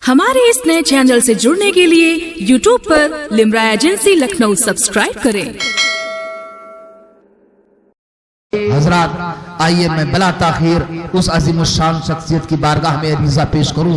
हमारे इस नए चैनल से जुड़ने के लिए YouTube पर लिम्रा एजेंसी लखनऊ सब्सक्राइब करें। हजरात, आइए मैं बला ताखीर उस अजीमुशान शख्सियत की बारगाह में अरीज़ा पेश करूं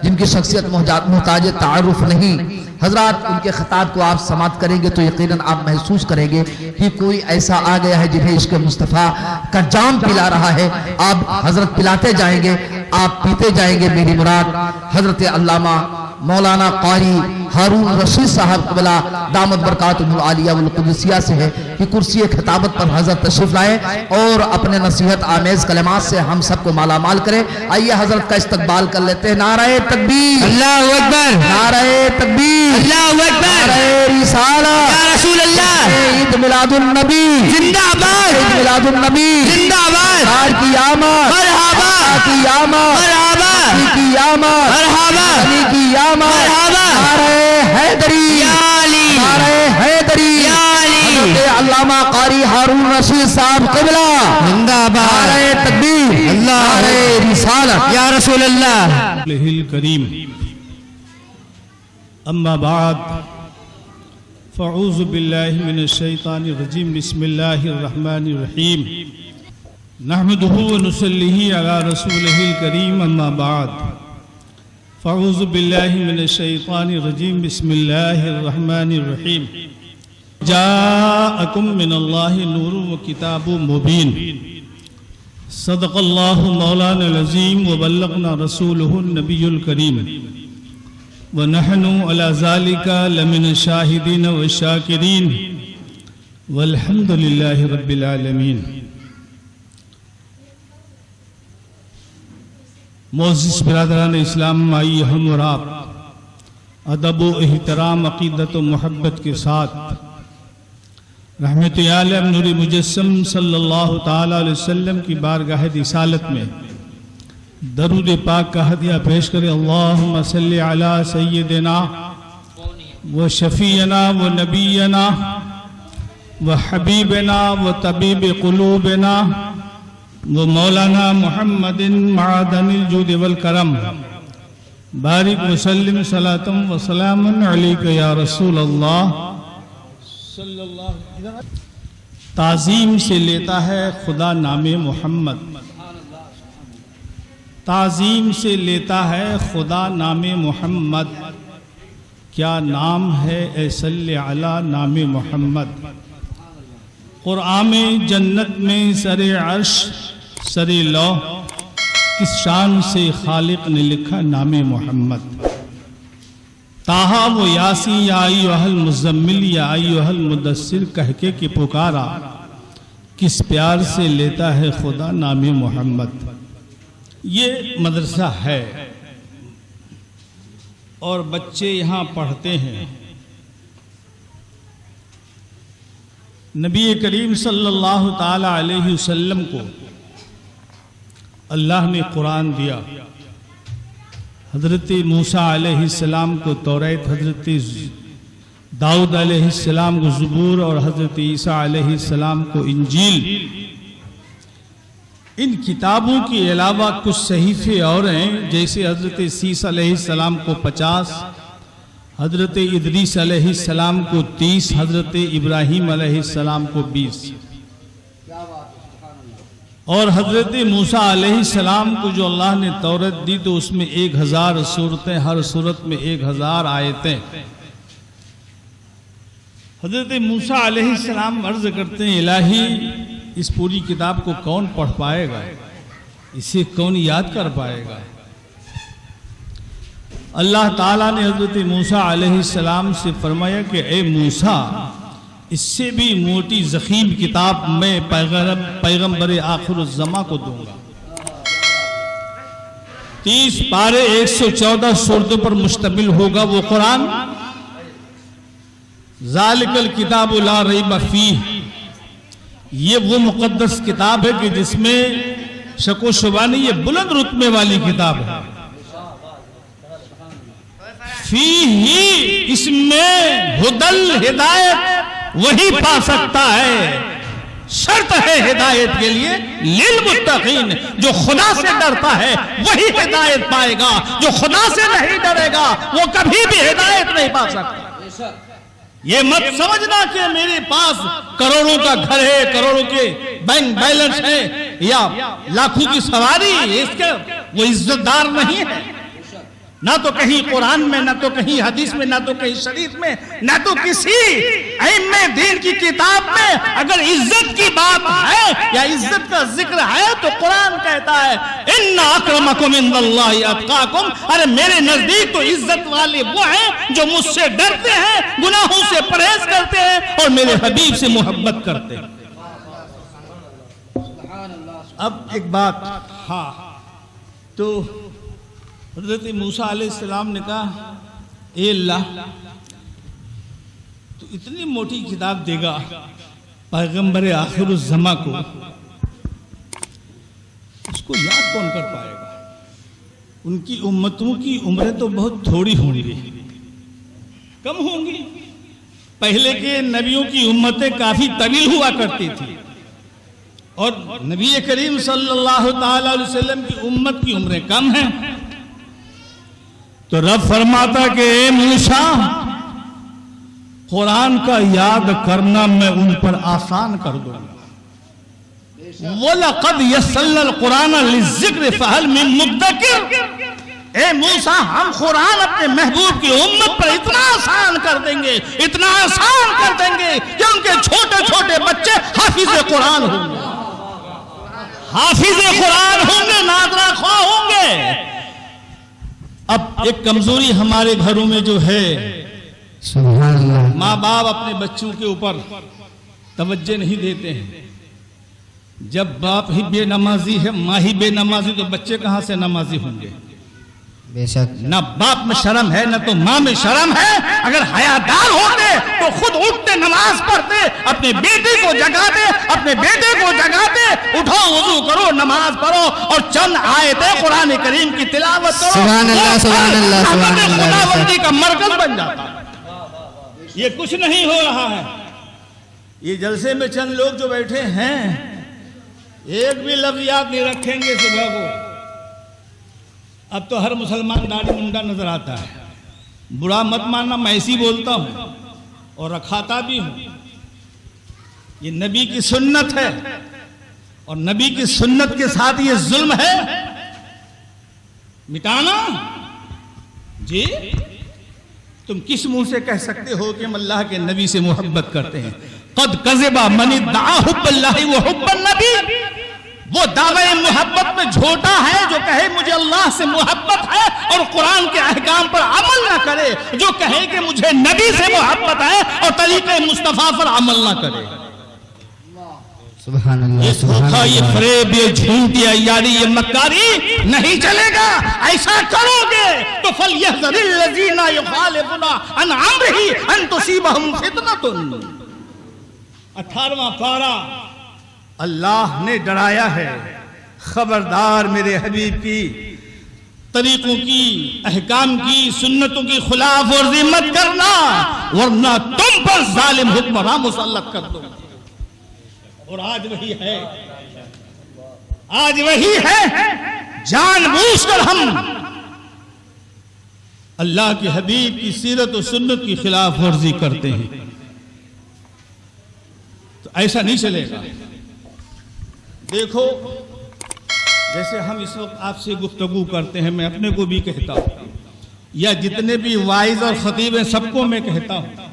जिनकी शख्सियत मोहताज तारुफ नहीं। हजरात, उनके खिताब को आप समाप्त करेंगे तो यकीनन आप महसूस करेंगे कि कोई ऐसा आ गया है जिन्हें इश्क़ मुस्तफ़ा का जाम पिला रहा है। आप हजरत पिलाते जाएंगे, आप पीते जाएंगे। मेरी मुराद हजरत अल्लामा मौलाना कारी हारून रशीद साहब क़िबला दामत बरकातुहुल आलिया वल कुदसिया से है कि कुर्सी खिताबत पर हजरत तशरीफ लाए और अपने नसीहत आमेज कलमात से हम सबको माला माल करें। आइए हजरत का इस्तकबाल कर लेते हैं। नारे तकबीर, अल्लाहु अकबर, नारे तकबीर, अल्लाहु अकबर, नारे रिसालत, या रसूल अल्लाह, ईद मिलादुन नबी जिंदाबाद, ईद मिलादुन नबी जिंदाबाद, कार की आमद, मरहबा, की आमद, मरहबा, की आमद, मरहबा, अली की आमद, मरहबा, नारे हैदरी, या अली, नारे हैदरी, या अली, हजरत अल्लामा कारी हारून रशीद साहब क़िबला जिंदाबाद, नारे तकबीर, अल्लाह, नारे रिसालत, या रसूल अल्लाह। करीम अम्मा बाद फ़अऊज़ु बिल्लाहि मिनश शैतानिर रजीम बिस्मिल्लाहिर रहमानिर रहीम नहमदुहु व नुसल्लिहि अला रसूलिहिल करीम अम्मा बाद फ़अऊज़ु बिल्लाहि मिनश शैतानिर रजीम बिस्मिल्लाहिर रहमानिर रहीम जाअकुम मिनल्लाहि नूरुन व किताबुम मुबीन सदक़ल्लाहु मौलाना अज़ीम व बल्लगना रसूलुहुन नबियुल करीम व नहनु अला ज़ालिका लमिन शाहिदीन व शाकिरीन वल्हम्दुलिल्लाहि रब्बिल आलमीन। मोअज़्ज़िज़ बिरादरान इस्लाम, आइए हम और आप अदब व एहतराम, अक़ीदत व मोहब्बत के साथ रहमत आलम नूर मुजस्सम सल्लल्लाहु ताला अलैहि वसल्लम की बारगाह रिसालत में दरूद पाक का हदिया पेश करें। अल्लाहुम्मा सल्लि अला सय्यिदिना व शफ़ीना व नबीना व हबीबना व तबीब क़ुलूबना व मौलाना मुहम्मदिन मअदनिल जूद वल करम बारिक वसल्लिम सलातम व सलामुन अलैका या रसूल अल्लाह। ताज़ीम से लेता है खुदा नामे मोहम्मद, ताज़ीम से लेता है खुदा नामे मोहम्मद। क्या नाम है ए सल्ले अला नामे मोहम्मद। क़ुरआन में जन्नत में सरे अर्श सरे लौह किस शान से खालिक ने लिखा नामे मोहम्मद। ताहा वो यासीन या अय्युहल मुज़म्मिल या अय्युहल मुदस्सिर कह के कि पुकारा, किस प्यार से लेता है खुदा नामे मोहम्मद। ये मदरसा है और बच्चे यहाँ पढ़ते हैं। नबी करीम सल्लल्लाहु ताला अलैहि वसल्लम को अल्लाह ने कुरान दिया। हज़रत मूसा अलैहिस्सलाम को तौरात, हज़रत दाऊद अलैहिस्सलाम को ज़बूर और हज़रत ईसा अलैहिस्सलाम को इंजील। इन किताबों के अलावा कुछ सहीफ़े और हैं, जैसे हज़रत सीस अलैहिस्सलाम को 50, हज़रत इदरीस अलैहिस्सलाम को 30, हज़रत इब्राहीम अलैहिस्सलाम को 20 और हज़रत मूसा अलैहिस्सलाम को जो अल्लाह ने तौरत दी तो उसमें 1000 सूरतें, हर सूरत में 1000 आयतें। हज़रत मूसा अलैहिस्सलाम अर्ज़ करते हैं, इलाही इस पूरी किताब को कौन पढ़ पाएगा, इसे कौन याद कर पाएगा। अल्लाह ताला ने हज़रत मूसा अलैहिस्सलाम से फरमाया कि ए मूसा, इससे भी मोटी ज़ख़ीम किताब मैं पैगम्बर आखिरुज़्ज़मा को दूंगा। 30 पारे 114 सूरतों पर मुश्तमिल होगा वो कुरान। ज़ालिकल किताबु ला रैब फीह, ये वो मुक़द्दस किताब है कि जिसमें शक व शुबा नहीं, ये बुलंद रुतबे वाली किताब है। फीही, इसमें हुदल हिदायत वही पा सकता है शर्त है हिदायत के लिए लिल मुत्तकीन, जो खुदा से डरता है वही हिदायत पाएगा, जो खुदा से नहीं डरेगा वो कभी भी हिदायत नहीं पा सकता। ये मत समझना कि मेरे पास करोड़ों का घर है, करोड़ों के बैंक बैलेंस है या लाखों की सवारी, इसके वो इज्जतदार नहीं है। ना तो कहीं कुरान में, ना तो कहीं हदीस में, ना तो कहीं शरीफ में, ना तो किसी इल्म दीन की किताब में अगर इज्जत की बात है या इज्जत का जिक्र है तो कुरान कहता है इन्ना अक्रमकुम इंदल्लाहि अत्काकुम। अरे मेरे नजदीक तो इज्जत वाले वो हैं जो मुझसे डरते हैं, गुनाहों से परहेज करते हैं और मेरे हबीब से मोहब्बत करते हैं। अब एक बात, हाँ, तो हज़रत मूसा अलैहिस्सलाम ने कहा ए अल्लाह, तो इतनी मोटी किताब देगा पैगंबर आखिरुज़्ज़मा को, उसको याद कौन कर पाएगा? उनकी उम्मतों की उम्रें तो बहुत थोड़ी होंगी, कम होंगी। पहले के नबियों की उम्मतें काफी तवील हुआ करती थी और नबी करीम सल्लल्लाहु ताला अलैहि वसल्लम की उम्मत की उम्रें कम हैं। तो रब फरमाता कि ए मूसा, कुरान का याद करना मैं उन पर आसान कर दूंगा। वलक़द यस्सरनल कुरान लिज़्ज़िक्र फ़हल मिन मुद्दकिर। ए मूसा, हम कुरान अपने महबूब की उम्मत पर इतना आसान कर देंगे, इतना आसान कर देंगे कि उनके छोटे छोटे बच्चे हाफिज़े कुरान होंगे, हाफिज़े कुरान होंगे, नाज़रा ख्वाह होंगे। अब एक कमजोरी हमारे घरों में जो है, सुभान अल्लाह, माँ बाप अपने बच्चों के ऊपर तवज्जो नहीं देते हैं। जब बाप ही बेनमाजी है, माँ ही बेनमाजी, तो बच्चे कहाँ से नमाजी होंगे? बेशक ना बाप में शर्म है, ना तो माँ में शर्म है। अगर हयादार होते तो खुद उठते, नमाज पढ़ते, अपने बेटे को जगाते, अपने बेटे को जगाते, उठो वुजू करो, नमाज पढ़ो और चंद आयतें कुरान करीम की तिलावत करो। सुभान अल्लाह, सुभान अल्लाह, सुभान अल्लाह। खुदाबंदी का मरकज बन जाता। ये कुछ नहीं हो रहा है। ये जलसे में चंद लोग जो बैठे हैं, एक भी लफ्ज याद नहीं रखेंगे सुबह को। अब तो हर मुसलमान दाढ़ी मुंडा नजर आता है। बुरा मत मानना, मैं ऐसी बोलता हूं और रखाता भी हूं। ये नबी की सुन्नत है और नबी की सुन्नत के साथ ये जुल्म है मिटाना। जी, तुम किस मुंह से कह सकते हो कि हम अल्लाह के नबी से मोहब्बत करते हैं? कद कज़बा मन इद्दआ हुब्बल्लाहि व हुब्बन नबी। वो दावे मोहब्बत में झूठा है जो कहे मुझे अल्लाह से मोहब्बत है और कुरान के अहकाम पर अमल ना करे, जो कहे कि मुझे नबी से मोहब्बत है और तरीके मुस्तफा पर अमल ना करे। सुभान अल्लाह, ये सुभान धोखा, ये अल्लाह। फरेब, ये झूठ, ये अय्यारी, ये मक्कारी नहीं चलेगा। ऐसा करोगे तो फलयहज़रिल लज़ीना युखालिफूना अन अम्रिही अन तुसीबहुम फितनतुन। 18वां पारा, अल्लाह ने डराया है, खबरदार मेरे हबीब की तरीकों की, अहकाम की, सुन्नतों की खिलाफ वर्जी मत करना, वरना तुम पर जालिम हुक्मरान मुसल्लत कर दो। और आज वही है, आज वही है। जानबूझकर हम अल्लाह के हबीब की सीरत और सुन्नत की खिलाफ वर्जी करते हैं। तो ऐसा नहीं चलेगा। देखो, जैसे हम इस वक्त आपसे गुफ्तगू करते हैं, मैं अपने को भी कहता हूं, या जितने भी वाइज और खतीब हैं सबको मैं कहता हूं,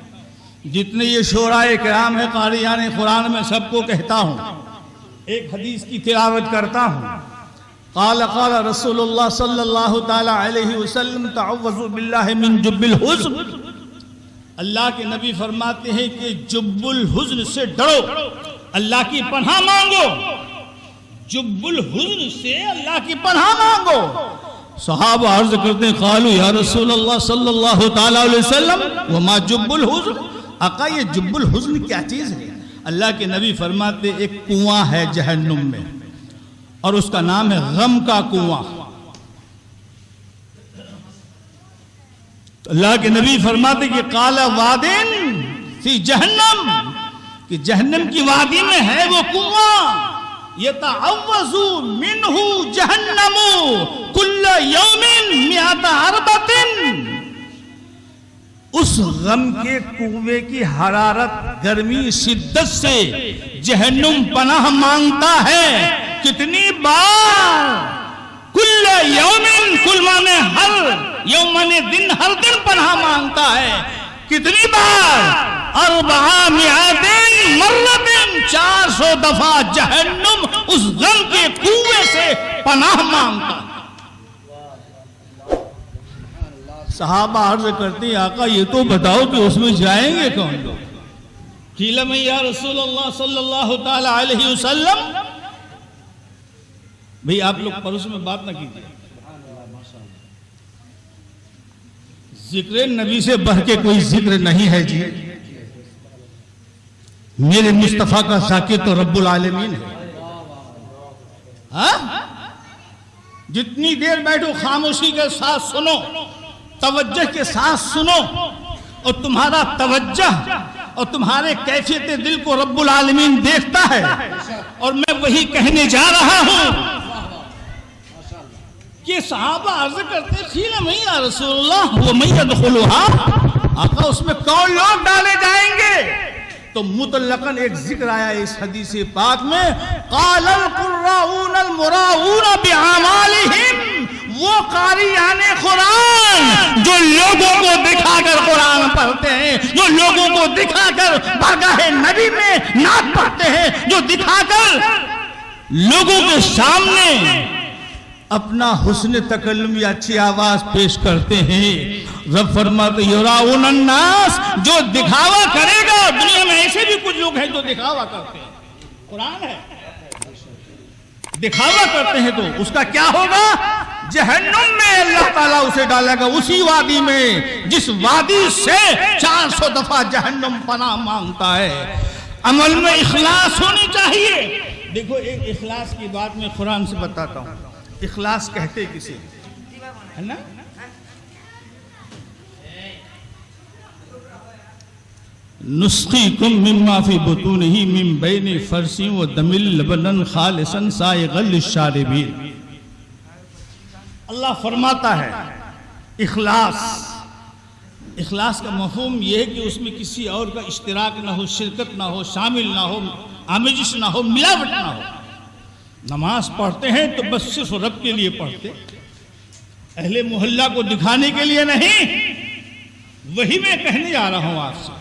जितने ये शोराए किराम है, कारियाने कुरान में सबको कहता हूं। एक हदीस की तिलावत करता हूं। क़ाल क़ाल रसूलुल्लाह सल्लल्लाहु ताला अलैहि वसल्लम तअव्वज़ु बिल्लाहि मिन जुब्बिल हुज़्न। अल्लाह के नबी फरमाते हैं कि जुब्बुल हुज़्न से डरो, अल्लाह की पनाह मांगो। जुब्बुल हुज़्न से अल्लाह की पनाह मांगो। सहाबा अर्ज करते हैं, क़ालू या रसूलल्लाह सल्लल्लाहु ताला अलैहि वसल्लम व मा जुब्बुल हुज़्न। आका, ये जुब्बुल हुज़्न क्या चीज है? अल्लाह के नबी फरमाते, एक कुआं है जहन्नुम में और उसका नाम है गम का कुआं। अल्लाह के नबी फरमाते कि काला वादिन फी जहन्नम, कि जहन्नम की वादी में है वो कुआं, यतअव्वज़ु मिन्हु जहन्नमु कुल्ल यौमिन मिअत अरबतिन। उस गम के कुएं की हरारत, गर्मी, शिद्दत से जहन्नुम पनाह मांगता है। कितनी बार? कुल्ल यौमिन, कुल माने हर, यौम माने दिन, हर दिन पनाह मांगता है। कितनी बार? अरबआ मिअतिन मर्रतिन, 400 दफा जहन्नुम उस गम के कुएं से पनाह मांगता है। सहाबा अर्ज करते हैं, आका ये तो बताओ कि उसमें जाएंगे कौन लोग? कीला में या रसूलल्लाह सल्लल्लाहु ताला अलैहि वसल्लम। भाई आप लोग परोस में बात ना कीजिए, जिक्र नबी से बढ़ के कोई जिक्र नहीं है जी। मेरे मुस्तफा का साकिर तो रब्बुल आलमीन है। हाँ? जितनी देर बैठो खामोशी के साथ सुनो, तवज्जो के साथ सुनो, और तुम्हारा तवज्जो और तुम्हारे कैफियत दिल को रब्बुल आलमीन देखता है। और मैं वही कहने जा रहा हूं कि सहाबा अर्ज करते खीला में या रसूलल्लाह वो मैं यदखुलुहा, आका उसमें कौन लोग डाले जाएंगे? तो मुतल्लकन एक जिक्र आया इस हदीस पाक में, क़ालल कुर्राऊनल मुराऊन बिअमालिहिम, वो कारियाने कुरान जो लोगों को दिखाकर कुरान पढ़ते हैं, जो लोगों को दिखाकर बारगाह नबी में नात पढ़ते हैं, जो दिखाकर लोगों के सामने अपना हुस्न तकल्लुम या अच्छी आवाज पेश करते हैं। रब फरमाते युराउन अन्नास, जो दिखावा करेगा। दुनिया में ऐसे भी कुछ लोग हैं जो दिखावा करते हैं, कुरान है, दिखावा करते हैं, तो उसका क्या होगा? जहन्नुम में अल्लाह ताला उसे डालेगा, उसी वादी में जिस वादी से 400 दफा जहन्नुम पनाह मांगता है। अमल में इखलास होनी चाहिए। देखो एक इखलास की बात मैं कुरान से बताता हूं। इखलास कहते किसे है ना? नुस्खीकुम मिम्मा फी बुतूनिही मिन बैनि फरसी व दमिल लबनन खालिसन साइगल लिशारिबीन। अल्लाह फरमाता है इखलास, इखलास का मफहूम यह है कि उसमें किसी और का इश्तिराक ना हो, शिरकत ना हो, शामिल ना हो, आमिजिश ना हो, मिलावट ना हो। नमाज पढ़ते हैं तो बस सिर्फ रब के लिए पढ़ते, अहले मोहल्ला को दिखाने के लिए नहीं। वही मैं कहने जा रहा हूं आपसे।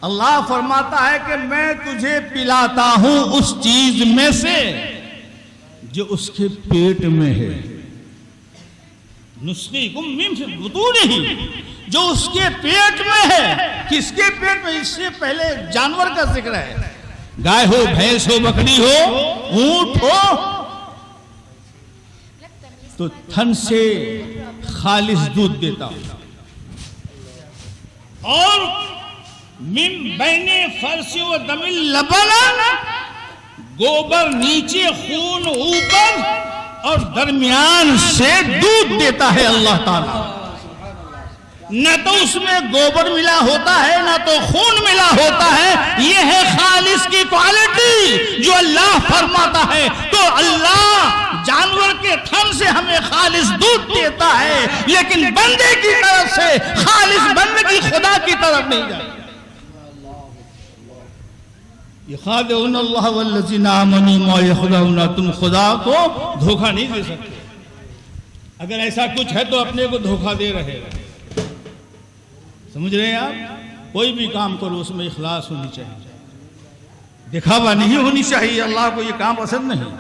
अल्लाह फरमाता है कि मैं तुझे पिलाता हूं उस चीज में से जो उसके पेट में है। नुस्खीकुम मिन फी बुतूनिही, जो उसके पेट में है। किसके पेट में? इससे पहले जानवर का जिक्र है। गाय हो, भैंस हो, बकरी हो, ऊंट हो, तो थन से खालिस दूध देता हूं। और मिन बैने फरसी व दमिल लबन, गोबर नीचे, खून ऊपर, और दरमियान से दूध देता है अल्लाह ताला। न तो उसमें गोबर मिला होता है, न तो खून मिला होता है। यह है खालिस की क्वालिटी जो अल्लाह फरमाता है। तो अल्लाह जानवर के थन से हमें खालिस दूध देता है, लेकिन बंदे की तरफ से खालिस बंदगी खुदा की तरफ नहीं जाती। तुम खुदा को धोखा नहीं दे सकते। अगर ऐसा कुछ है तो अपने को धोखा दे रहे हैं। समझ रहे हैं आप? कोई भी काम करो उसमें इखलास होनी चाहिए, दिखावा नहीं होनी चाहिए। अल्लाह को ये काम पसंद नहीं।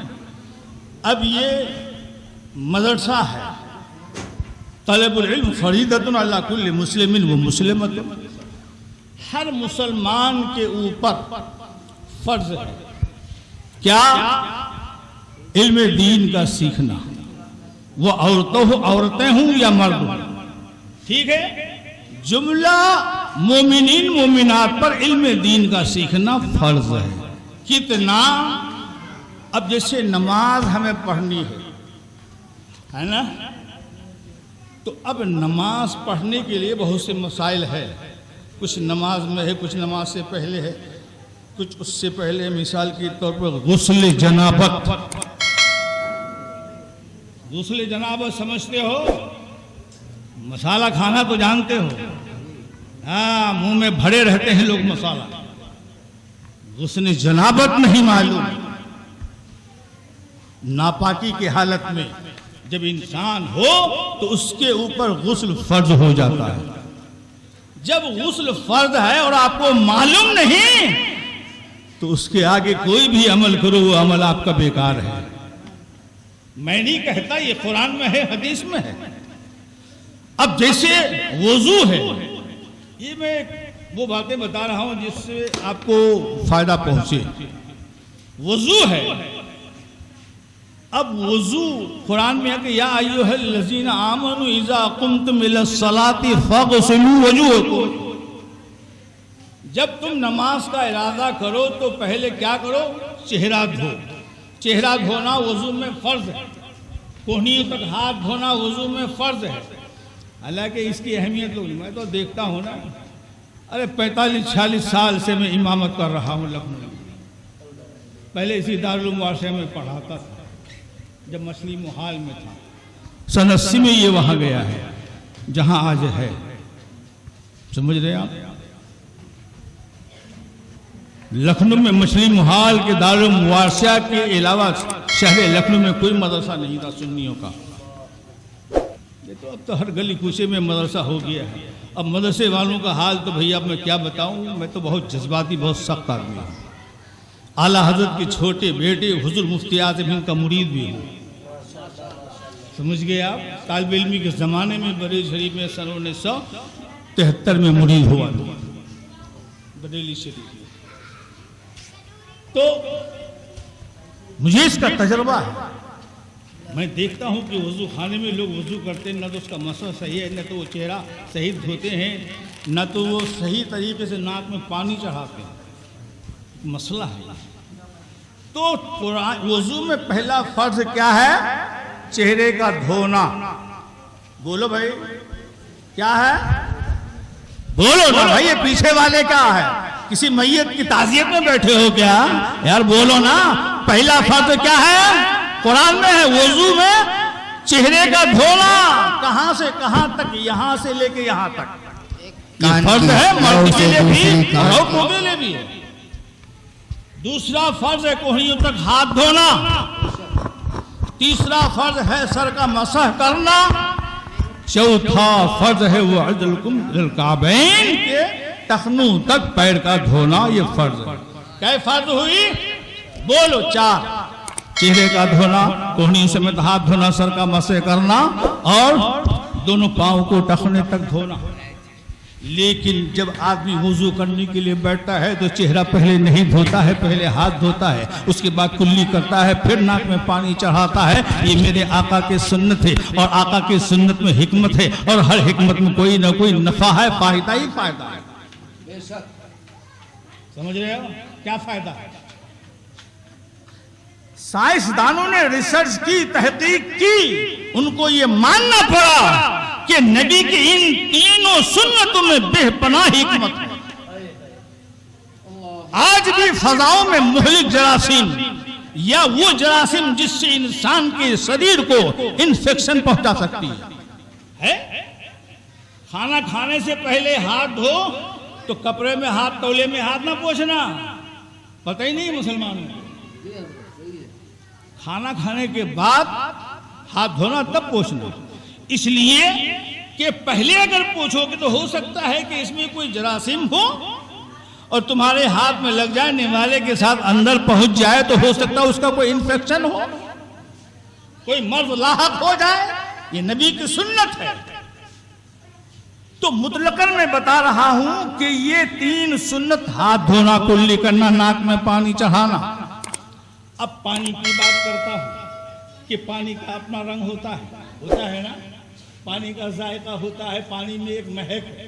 अब ये मदरसा है, तलबुल इल्म फरीदतुन अला कुल्ली मुस्लिमिन व मुस्लिमतिन। हर मुसलमान के ऊपर फर्ज है क्या? इल्म दीन का सीखना। वो औरतें हों या मर्द हों, ठीक है। जुमला मोमिनीन मोमिनात पर इल्म दीन का सीखना फर्ज है। कितना? अब जैसे नमाज हमें पढ़नी है ना, तो अब नमाज पढ़ने के लिए बहुत से मसाइल है। कुछ नमाज में है, कुछ नमाज से पहले है। कुछ उससे पहले मिसाल के तौर पर गुस्ल जनाबत। गुस्ल जनाबत समझते हो? मसाला खाना तो जानते हो, हाँ, मुंह में भरे रहते हैं लोग मसाला। गुस्ल जनाबत नहीं मालूम। नापाकी की हालत में जब इंसान हो तो उसके ऊपर गुस्ल फर्ज हो जाता है। जब गुस्ल फर्ज है और आपको मालूम नहीं, तो उसके आगे कोई भी अमल करो वो अमल आपका बेकार है। मैं नहीं कहता, ये कुरान में है, हदीस में है। अब जैसे वजू है, ये मैं वो बातें बता रहा हूं जिससे आपको फायदा पहुंचे। वजू है, अब वजू कुरान में है कि या अय्युहल्लज़ीना आमनू इज़ा कुमतुम इलस्सलाति फ़ग़सिलू वजूहकुम। जब तुम नमाज का इरादा करो तो पहले क्या करो? चेहरा धो। चेहरा धोना वजू में फर्ज है। कोहनियों तक हाथ धोना वजू में फर्ज है। हालांकि इसकी अहमियत लोग, मैं तो देखता हूँ ना, अरे 45-46 साल से मैं इमामत कर रहा हूँ लखनऊ। पहले इसी दारुल उलूम वाशिया में पढ़ाता था जब मछली मुहाल में था। सन 80 में ये वहां गया है जहां आज है। समझ रहे हैं आप? लखनऊ में मछली मुहाल के दारुल उलूम वाशिया के अलावा शहर लखनऊ में कोई मदरसा नहीं था सुन्नियों का। ये तो अब तो हर गली कूचे में मदरसा हो गया है। अब मदरसे वालों का हाल तो भैया मैं क्या बताऊं, मैं तो बहुत जज्बाती, बहुत सख्त आदमी हूं। आला हजरत के छोटे बेटे हुजूर मुफ्ती आज़म का मुरीद भी हूँ। समझ गए आप? तालिब इल्मी के ज़माने में बरेली शरीफ में सन 1973 में मुरीद हुआ बरेली शरीफ में। तो मुझे इसका तजर्बा है। मैं देखता हूँ कि वजू खाने में लोग वजू करते हैं, न तो उसका मसला सही है, न तो वो चेहरा सही धोते हैं, न तो वो सही तरीके से नाक में पानी चढ़ाते हैं। मसला है। तो वजू में पहला फर्ज क्या है? चेहरे का धोना। बोलो भाई, क्या है? बोलो ना भाई, ये पीछे वाले क्या है? किसी मैयत की ताज़ियत में बैठे हो क्या? यार बोलो ना। पहला फर्ज क्या है? कुरान में है, वजू में चेहरे का धोना। कहां से कहां तक? यहां से लेके यहां तक। ये फर्ज है मर्द के लिए भी और औरतों के लिए भी है। दूसरा फर्ज है कोहनियों तक हाथ धोना। तीसरा फर्ज है सर का मसह करना। चौथा फर्ज है वो अदलकुम लिलकाबैन के टखनों तक पैर का धोना। ये फर्ज कै फर्ज हुई? बोलो। 4। चेहरे का धोना, कोहनी समेत हाथ धोना, सर का मसह करना और दोनों पांव को टखने तक धोना। लेकिन जब आदमी वुजू करने के लिए बैठता है तो चेहरा पहले नहीं धोता है, पहले हाथ धोता है, उसके बाद कुल्ली करता है, फिर नाक में पानी चढ़ाता है। ये मेरे आका के सुन्नत है और आका के सुन्नत में हिकमत है और हर हिकमत में कोई ना कोई नफा है, फायदा ही फायदा है। समझ रहे हो क्या फायदा है? साइंसदानों ने रिसर्च की, तहकीक की, उनको ये मानना पड़ा कि नबी की इन तीनों सुन्नतों में बेपनाह हिकमत है। आज भी फजाओं में मुहलिक जरासीम या वो जरासीम जिससे इंसान के शरीर को इंफेक्शन पहुंचा सकती है? खाना खाने से पहले हाथ धो तो कपड़े में हाथ, तौले में हाथ ना पोंछना। पता ही नहीं मुसलमानों को। खाना खाने के बाद हाथ धोना, तब पोंछना। इसलिए कि पहले अगर पूछोगे तो हो सकता है कि इसमें कोई जरासीम हो और तुम्हारे हाथ में लग जाए, निवाले के साथ अंदर पहुंच जाए, तो हो सकता है उसका कोई इन्फेक्शन हो, कोई मर्ज लाहक हो जाए। ये नबी की सुन्नत है। तो मुतलकन मैं बता रहा हूं कि ये 3 सुन्नत, हाथ धोना, कुल्ली करना, नाक में पानी चढ़ाना। अब पानी की बात करता हूं कि पानी का अपना रंग होता है ना, पानी का जायका होता है, पानी में एक महक है।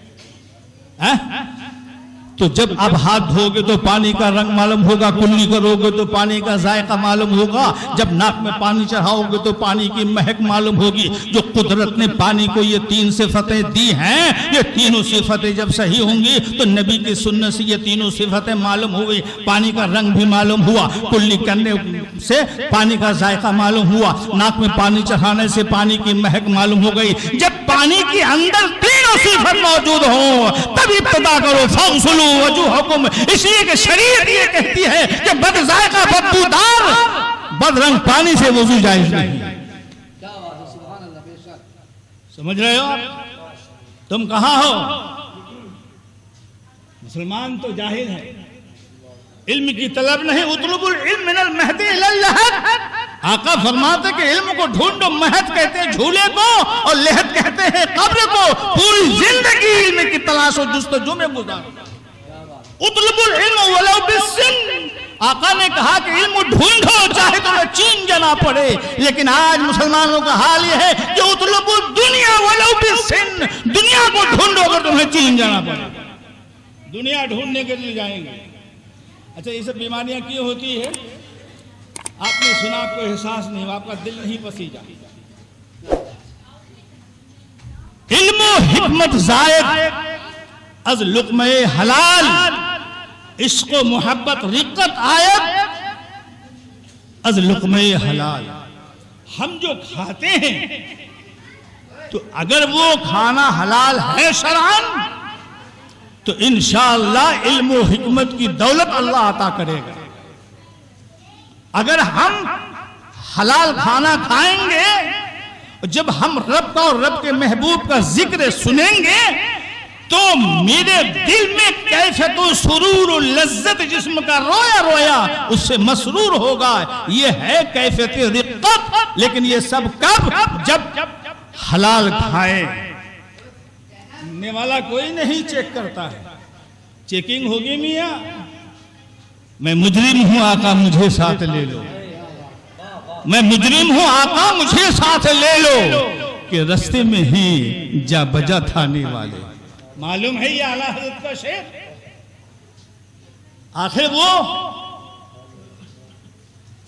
तो जब आप हाथ धोगे तो पानी का रंग मालूम होगा, कुल्ली करोगे तो पानी का जायका मालूम होगा, जब नाक में पानी चढ़ाओगे तो पानी की महक मालूम होगी। जो कुदरत ने पानी को ये 3 सिफतें दी हैं, ये तीनों सिफतें जब सही होंगी तो नबी की सुन्नत से ये तीनों सिफतें मालूम हो गई। पानी का रंग भी मालूम हुआ, कुल्ली करने से पानी का जायका मालूम हुआ, नाक में पानी चढ़ाने से पानी की महक मालूम हो गई। जब पानी के अंदर तीनों सिफत मौजूद हो तब इब्तिदा करो फगसुलू वजूहकुम। इसलिए कि शरीयत ये कहती है कि बदजायका बदबूदार बदरंग पानी से वजू जायज नहीं। समझ रहे हो? तुम कहां हो? मुसलमान तो जाहिल है, इल्म की तलब नहीं। उतलुबुल इल्म मिनल महदी इलल लहद। आका फरमाते कि इल्म को ढूंढो, महद कहते हैं झूले को और लहद कहते हैं कब्र को। पूरी जिंदगी इल्म की तलाश और जुस्तजू में गुजारो। उतलुबुल इल्म वलौ बिस्सिन। आका ने कहा कि इल्म ढूंढो चाहे तुम्हें चीन जाना पड़े। लेकिन आज मुसलमानों का हाल यह है कि उतलुबुल दुनिया वलौ बिस्सिन। दुनिया को ढूंढो अगर तुम्हें चीन जाना पड़े। दुनिया ढूंढने के लिए जाएंगे। अच्छा, ये सब बीमारियां क्यों होती है? आपने सुना, आपको एहसास नहीं हुआ, आपका दिल नहीं पसीजा। इल्म हिकमत जायद अज लुक़्मे हलाल, इश्क़ मोहब्बत रिक़्क़त आयत अज लुक़्मे हलाल। हम जो खाते हैं तो अगर वो खाना हलाल है शरअन तो इंशाअल्लाह इल्म और हिकमत की दौलत अल्लाह अता करेगा। अगर हम हलाल खाना खाएंगे, जब हम रब का और रब के महबूब का जिक्र सुनेंगे तो मेरे दिल में कैफियत सुरूर और लज्जत, जिस्म का रोया रोया उससे मसरूर होगा। ये है कैफियत रिक़्क़त। लेकिन ये सब कब? जब हलाल खाए। ने वाला कोई नहीं चेक करता है। चेकिंग होगी मियां, मैं मुजरिम हूं आका मुझे साथ ले लो, मैं मुजरिम हूं आका मुझे साथ ले लो, कि रास्ते में ही जा बजा थाने वाले। मालूम है ये आला हज़रत का शेर। आखिर वो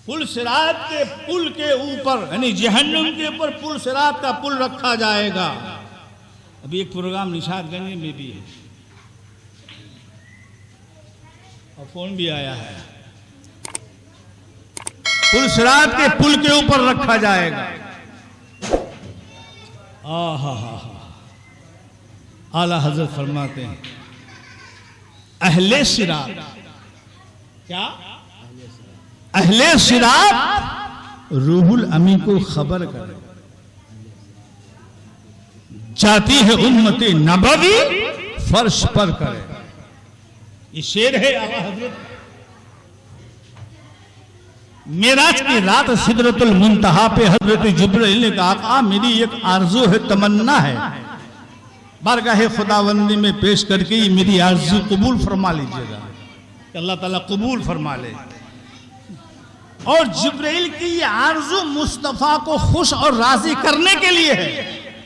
पुल सिरात के पुल के ऊपर, यानी जहन्नुम के ऊपर पुल सिरात का पुल रखा जाएगा। अभी एक प्रोग्राम निशादगंज में भी है और फोन भी आया है। पुल सिरात के पुल के ऊपर रखा जाएगा। आला हजरत फरमाते हैं अहले सिरात, क्या अहले सिरात रूहुल अमी को खबर करे, जाती है उम्मती नबवी फर्श पर करे। ये शेर है आला हजरत। मेराज की रात सिदरतुल मुंतहा पे हजरत जिब्राइल ने कहा, आका मेरी एक आरज़ू है, तमन्ना है, बारगाह खुदावंदी में पेश करके ये मेरी आरज़ू कबूल फरमा लीजिएगा, अल्लाह ताला कबूल फरमा ले। और जिब्राइल की ये आरज़ू मुस्तफ़ा को खुश और राजी करने के लिए है।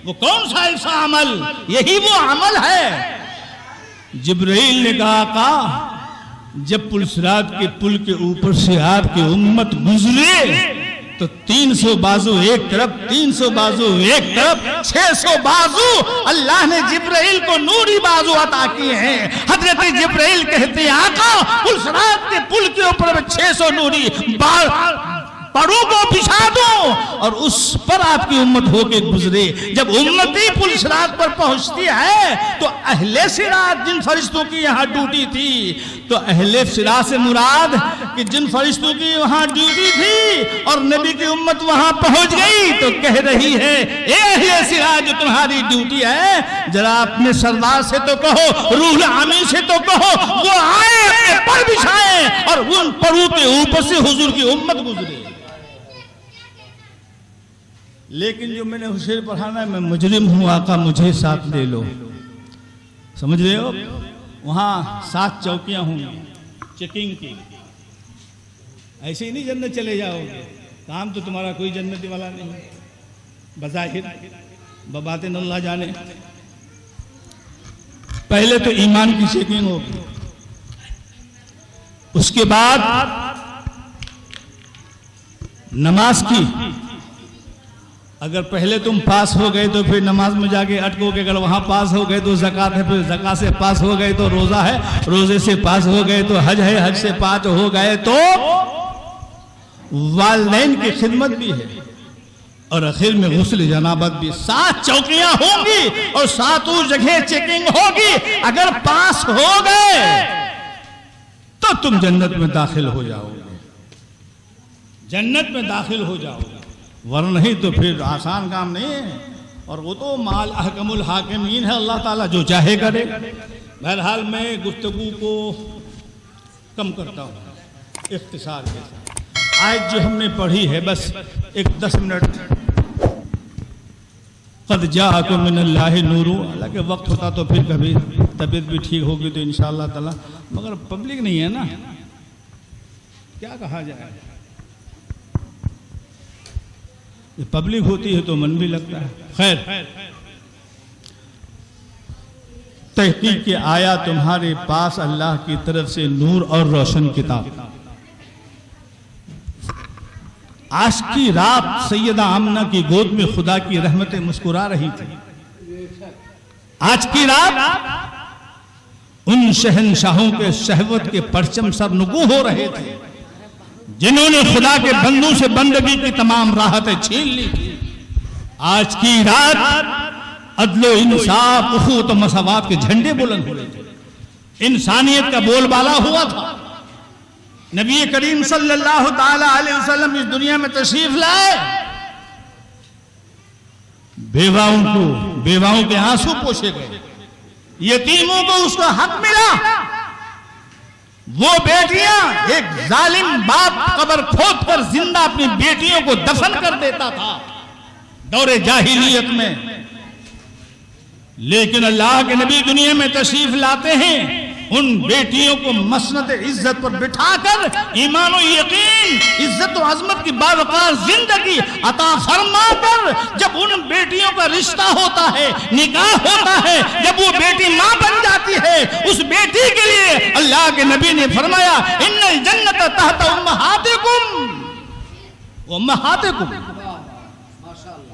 वो कौन सा ऐसा अमल? यही वो अमल है। जिब्राइल ने कहा, आका जब पुलसिरात के पुल के ऊपर से आपकी उम्मत गुजरे तो 300 बाजू एक तरफ, 300 बाजू एक तरफ, 600 बाजू अल्लाह ने जिब्राइल को नूरी बाजू अता किए हैं। हजरत जिब्राइल कहते हैं, आका पुलसिरात के पुल के ऊपर 600 नूरी पड़ू को बिछा दो और उस पर आपकी उम्मत होके गुजरे। जब उम्मती पुल सिरात पर पहुंचती है तो अहले सिरात, जिन फरिश्तों की यहाँ ड्यूटी थी, तो अहले सिरात से मुराद कि जिन फरिश्तों की वहां ड्यूटी थी और नबी की उम्मत वहां पहुंच गई तो कह रही है, ए अहले सिरात जो तुम्हारी ड्यूटी है, जरा अपने सरदार से तो कहो, रूहुल अमीन से तो कहो, वो आए अपने पर बिछाए और उन पड़ू के ऊपर से हुजूर की उम्मत गुजरे। लेकिन जो मैंने हुसैन पढ़ाना है, मैं मुजरिम हूं आका मुझे साथ ले लो। समझ रहे हो? वहां 7 चौकियां होंगी चेकिंग की। ऐसे ही नहीं जन्नत चले जाओगे, काम तो तुम्हारा कोई जन्नती वाला नहीं, बज़ाहिर बातें अल्लाह जाने। पहले तो ईमान की चेकिंग होगी, उसके बाद नमाज की, अगर पहले तुम पास हो गए तो फिर नमाज में जाके अटकोगे, अगर वहां पास हो गए तो ज़कात है, फिर ज़कात से पास हो गए तो रोजा है, रोजे से पास हो गए तो हज है, हज से पास हो गए तो वालिदैन की खिदमत भी है, और आखिर में गुस्ल जनाबत भी। 7 चौकियां होंगी और 7 जगह चेकिंग होगी। अगर पास हो गए तो तुम जन्नत में दाखिल हो जाओगे, जन्नत में दाखिल हो जाओगे, वरना नहीं तो फिर आसान काम नहीं है। और वो तो माल अहकमुल हाकिमीन है, अल्लाह ताला जो चाहे करे। बहरहाल मैं गुफ्तगू को कम करता हूँ इख्तिसार के साथ। आज जो हमने पढ़ी है बस एक 10 मिनट, क़द जाअकुम मिनल्लाहि नूरु, हालांकि वक्त होता तो फिर कभी तबीयत भी ठीक होगी तो इंशाअल्लाह ताला, मगर पब्लिक नहीं है ना, क्या कहा जाए। ये पब्लिक होती है तो मन भी लगता है। खैर, तहकीक के आया तुम्हारे पास अल्लाह की तरफ से नूर और रोशन किताब। आज की रात सैयदा आमना की गोद में खुदा की रहमतें मुस्कुरा रही थी। आज की रात उन शहंशाहों के शहवत के परचम सरनुगू हो रहे थे जिन्होंने खुदा के बंदों से बंदगी की तमाम राहतें छीन ली थी। आज की रात अदलो इंसाफ उखुवत व मसावात के झंडे बुलंद हुए थे, इंसानियत का बोलबाला हुआ था। नबी करीम सल्लल्लाहु ताला अलैहि वसल्लम इस दुनिया में तशरीफ लाए, बेवाओं के आंसू पोछे गए, यतीमों को उसका हक मिला। वो बेटियां, एक जालिम बाप कब्र खोद कर जिंदा अपनी बेटियों को दफन कर देता था दौरे जाहिलियत में, लेकिन अल्लाह के नबी दुनिया में तशरीफ लाते हैं, उन बेटियों को मसनद इज्जत पर बिठाकर ईमान और यकीन, इज्जत और अजमत की बावकार जिंदगी अता फरमाकर जब उन बेटियों का रिश्ता होता है, निकाह होता है, जब वो बेटी मां बन जाती है, उस बेटी के लिए अल्लाह के नबी ने फरमाया इन्नल जन्नत तहत उम्महातिकुम,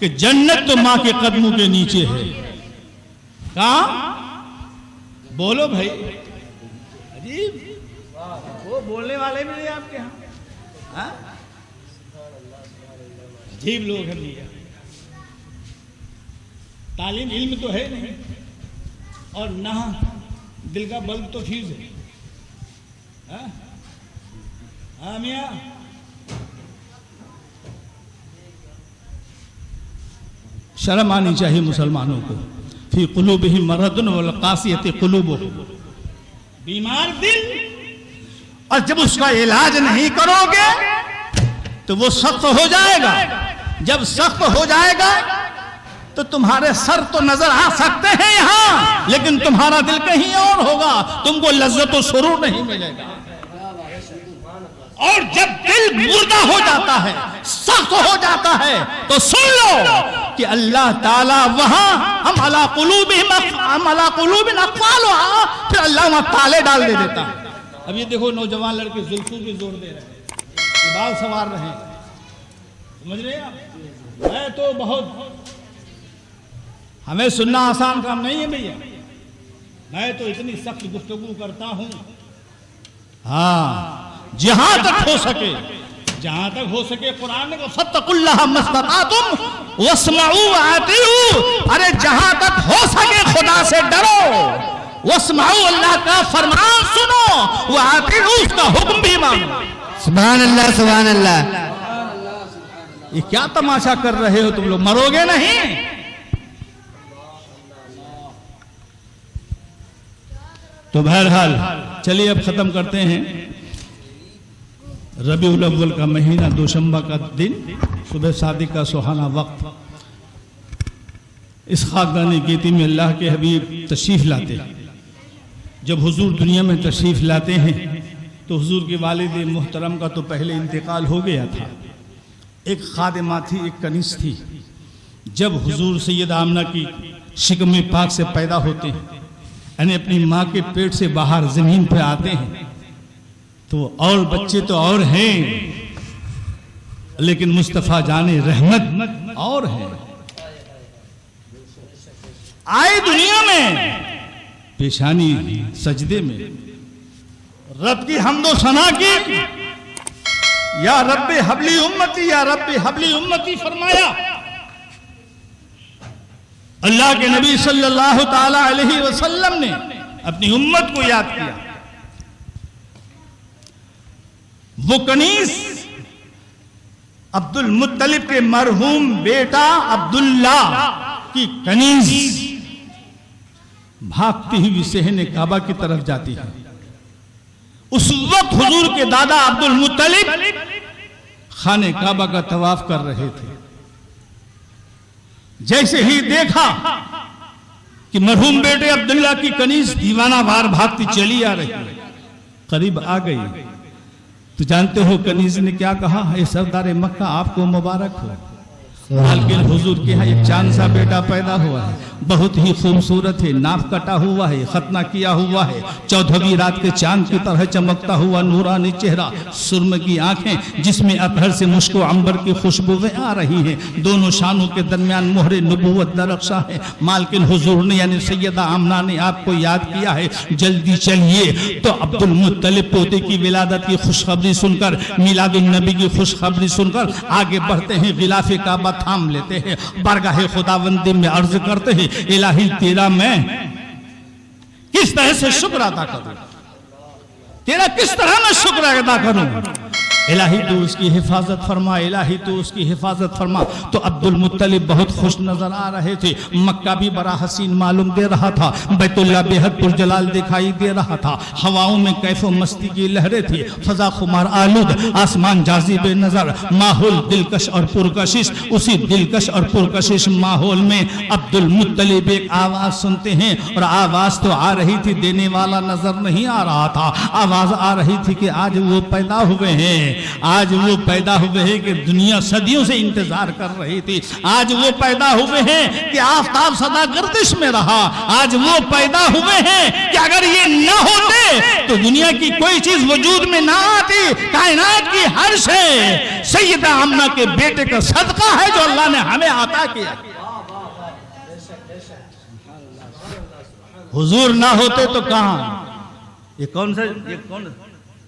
कि जन्नत तो मां के कदमों के नीचे है। कहां? बोलो भाई, वो बोलने वाले भी नहीं आपके यहाँ, अजीब लोग हैं भैया। तालीम इल्म तो है नहीं और ना दिल का बल्ब तो फ्यूज है। हाँ मियाँ, शर्म आनी चाहिए मुसलमानों को। फी कुलूबिहिम मरदुन वल कासियत कुलूबुहुम, बीमार दिल, और जब उसका इलाज नहीं करोगे तो वो सख्त हो जाएगा। जब सख्त हो जाएगा तो तुम्हारे सर तो नजर आ सकते हैं यहां, लेकिन तुम्हारा दिल कहीं और होगा, तुमको लज्जत और सुरूर नहीं मिलेगा। और जब दिल मुर्दा हो जाता है, सख्त हो जाता है, तो सुन लो कि अल्लाह ताला वहां हम अला कुलूबिहिम अक़फ़ालुहा, फिर अल्लाह वहां ताले डाल दे देता है। अब ये देखो नौजवान लड़के जुल्फों भी जोर दे रहे हैं, बाल सवार रहे हैं, समझ रहे हैं आप? मैं तो बहुत, हमें सुनना आसान काम नहीं है भैया, मैं तो इतनी सख्त गुफ्तगू करता हूं। हाँ, जहां तक हो सके कुरान ने फत्तकुल्लाह मस्ततातुम वस्मऊ वअतीऊ, अरे जहां तक हो सके खुदा से डरो, वस्मऊ अल्लाह का फरमान सुनो, वअतीऊ उसका हुक्म भी मानो। सुभान अल्लाह, सुभान अल्लाह। ये क्या तमाशा कर रहे हो तुम लोग, मरोगे नहीं? तो बहरहाल चलिए अब खत्म करते हैं। रबीउल अव्वल का महीना, दोशंबा का दिन, सुबह शादी का सुहाना वक्त, इस खाकदानी गीती में अल्लाह के हबीब तशरीफ लाते हैं। जब हुजूर दुनिया में तशरीफ लाते हैं तो हुजूर के वालिद मुहतरम का तो पहले इंतकाल हो गया था। एक खादिमा थी, एक कनीस थी। जब हुजूर सैयद आमना की शिकम पाक से पैदा होते हैं, यानी अपनी माँ के पेट से बाहर जमीन पर आते हैं, तो और बच्चे तो और हैं, लेकिन मुस्तफा जाने रहमत और है। आए दुनिया में पेशानी सजदे में रब की हम्दो सना की, या रब्बे हबली उम्मती, या रब्बे हबली उम्मती फरमाया। अल्लाह के नबी सल्लल्लाहु ताला अलैहि वसल्लम ने अपनी उम्मत को याद किया। वो कनीज अब्दुल मुत्तलिब के मरहूम बेटा अब्दुल्ला की कनीज भागती हुई सहने काबा की तरफ जाती है। उस वक्त हुजूर के दादा अब्दुल मुत्तलिब खाने काबा का तवाफ कर रहे थे। जैसे ही देखा कि मरहूम बेटे अब्दुल्ला की कनीज दीवाना वार भागती चली आ रही है, करीब आ गई तो जानते हो कनीज ने क्या कहा? हे सरदार मक्का, आपको मुबारक हो। मालकिन हुजूर के यहाँ एक चांद सा बेटा पैदा हुआ है, बहुत ही खूबसूरत है, नाक कटा हुआ है, खतना किया हुआ है, 14वीं रात के चांद की तरह चमकता हुआ नूरानी चेहरा, सुरमे की आंखें जिसमें अतहर से मुश्को अंबर की खुशबुएं आ रही हैं, दोनों शानों के दरमियान मोहरे नबूवत दरख्शा है। मालकिन हुजूर ने यानी सैयदा आमना ने आपको याद किया है, जल्दी चलिए। तो अब्दुल मुत्तलिब पोते की विलादत की खुशखबरी सुनकर, मिलादुन नबी की खुशखबरी सुनकर आगे बढ़ते हैं, गिलाफे काबा थाम लेते हैं, बारगाहे खुदावंदी में अर्ज करते हैं, इलाही तेरा मैं किस तरह से शुक्र अदा करूं, तेरा किस तरह मैं शुक्र अदा करूं। इलाही तो उसकी हिफाजत फरमा, इलाही तो उसकी हिफाजत फरमा। तो अब्दुल मुत्तलिब बहुत खुश नजर आ रहे थे। मक्का भी बड़ा हसीन मालूम दे रहा था, बैतुल्ला बेहद पुरजलाल दिखाई दे रहा था, हवाओं में कैफो मस्ती की लहरें थी, फजा खुमार आलूद, आसमान जाजिब नजर, माहौल दिलकश और पुरकशिश। उसी दिलकश और पुरकशिश माहौल में अब्दुल मुत्तलिब एक आवाज सुनते हैं, और आवाज तो आ रही थी, देने वाला नजर नहीं आ रहा था। आवाज आ रही थी कि आज वो पैदा हुए हैं, आज वो पैदा हुए हैं कि दुनिया सदियों से इंतजार कर रही थी। आज वो पैदा हुए हैं कि आफताब सदा गर्दिश में रहा। आज वो पैदा हुए हैं कि अगर ये न होते तो दुनिया की कोई चीज वजूद में ना आती। कायनात की हर शय सैयदा आमना के बेटे का सदका है जो अल्लाह ने हमें अता किया। हुजूर ना होते तो कहां, ये कौन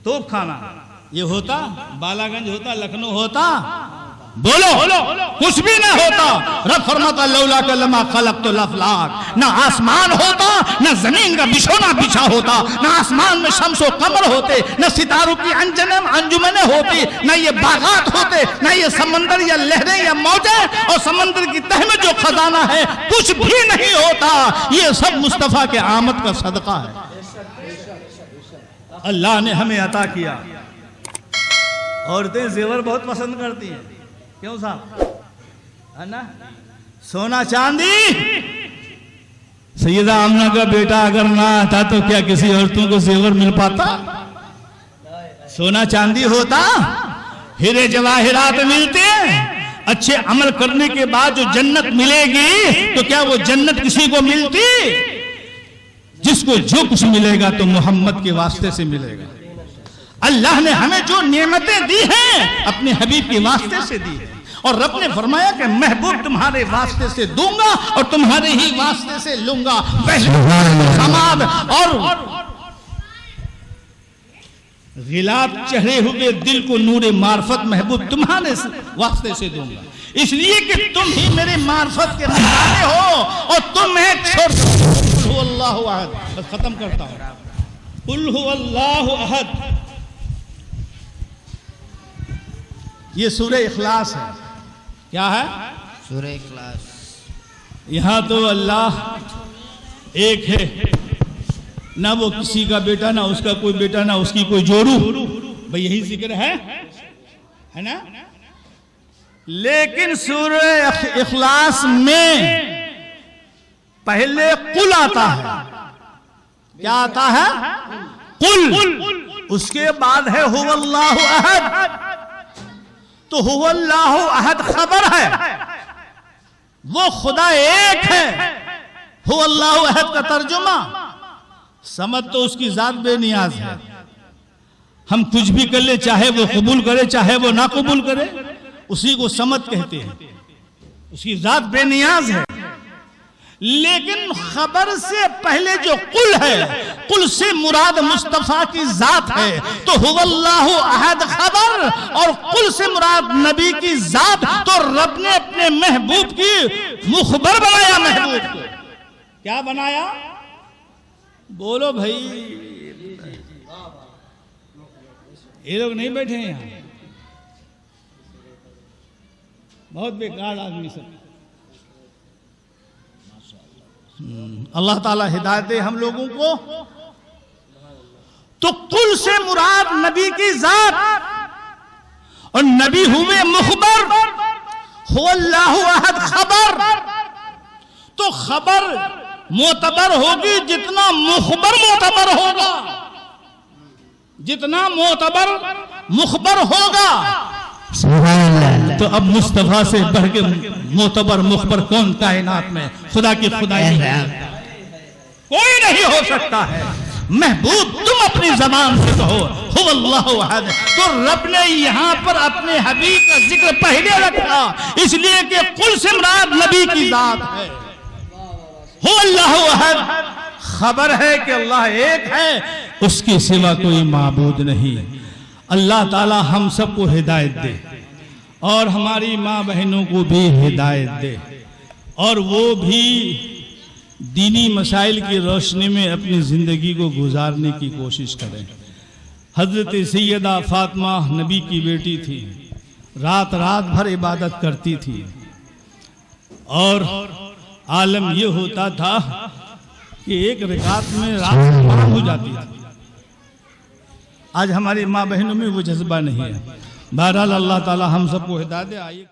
तोप खाना ये होता, बालागंज होता, लखनऊ होता, बोलो कुछ भी ना होता। रब फरमाता लौला कलमा खलक़तुल अफ़लाक, ना आसमान होता, ना जमीन का बिछोना बिछा होता, ना आसमान में शम्स और कमर होते, ना सितारों की अंजुमने होती, ना ये बागात होते, ना ये समंदर या लहरें या मौजें और समंदर की तह में जो खजाना है, कुछ भी नहीं होता। ये सब मुस्तफा के आमद का सदका है, अल्लाह ने हमें अता किया। औरतें जेवर बहुत पसंद करती हैं, क्यों साहब, है ना? सोना चांदी। सैयदा आमना का बेटा अगर ना आता तो क्या किसी औरतों को जेवर मिल पाता? सोना चांदी होता, हीरे जवाहिरात मिलते। अच्छे अमल करने के बाद जो जन्नत मिलेगी तो क्या वो जन्नत किसी को मिलती? जिसको जो कुछ मिलेगा तो मोहम्मद के वास्ते से मिलेगा। अल्लाह ने हमें जो नेमतें दी हैं अपने हबीब के वास्ते से दी है, और रब ने फरमाया कि महबूब तुम्हारे वास्ते से दूंगा और तुम्हारे ही वास्ते से लूंगा। समाद और गिलाब चढ़े हुए दिल को नूरे मार्फत महबूब तुम्हारे वास्ते से दूंगा, इसलिए कि तुम ही मेरे मार्फत के निशाने हो और तुम एक छोड़ अल्लाहु अहद। बस खत्म करता हूं, कुल हु अल्लाहु अहद। ये सूरह इखलास है। क्या है? सूरह इखलास। यहां तो अल्लाह एक है, ना वो किसी का बेटा, ना उसका कोई बेटा, ना उसकी कोई जोड़ू। भाई यही जिक्र है ना? लेकिन सूरह इखलास में पहले कुल आता है। क्या आता है? कुल। उसके बाद है हुवल्लाहु अहद। तो हुवल्लाहु अहद खबर है, वो खुदा एक है। हुवल्लाहु अहद का तर्जुमा, समझ तो उसकी जात बेनियाज है, हम कुछ भी कर ले, चाहे वो कबूल करे चाहे वो ना कबूल करे, उसी को समद कहते हैं। उसकी जात बेनियाज है। लेकिन खबर से पहले जो कुल है, कुल से मुराद मुस्तफा की जात है। तो हुवल्लाहु अहद खबर और कुल से मुराद नबी की जात। तो रब ने अपने महबूब की मुखबर बनाया। महबूब को क्या बनाया? बोलो भाई, ये लोग नहीं बैठे हैं यहां, बहुत बेकार आदमी सब। अल्लाह ताला हिदायत दे हम लोगों को। तो कुल से मुराद नबी की जात और नबी हुए मुखबर, हुवल्लाहु अहद खबर। तो खबर मोतबर होगी जितना मुखबर मोतबर होगा, जितना मोतबर मुखबर होगा। तो अब मुस्तफा से बढ़ के मोतबर मुखबर कौन कायनात में? खुदा की खुदाई कोई नहीं हो सकता है। महबूब तुम अपनी जबान से कहो हुवल्लाहु अहद। तो रब ने यहां पर अपने हबीब का जिक्र पहले रखा, इसलिए कि कुल से मुराद नबी की जात है। हुवल्लाहु अहद खबर है कि अल्लाह एक है, उसके सिवा कोई माबूद नहीं। अल्लाह ताला हम सबको हिदायत दे और हमारी माँ बहनों को भी हिदायत दे, और वो भी दीनी मसाइल की रोशनी में अपनी ज़िंदगी को गुजारने की कोशिश करें। हज़रत सैयदा फातिमा नबी की बेटी थी, रात रात भर इबादत करती थी, और आलम ये होता था कि एक रकात में रात पार हो जाती थी। आज हमारी माँ बहनों में वो जज्बा नहीं है। बहरहाल अल्लाह ताला हम सबको हिदायत दे। आइए।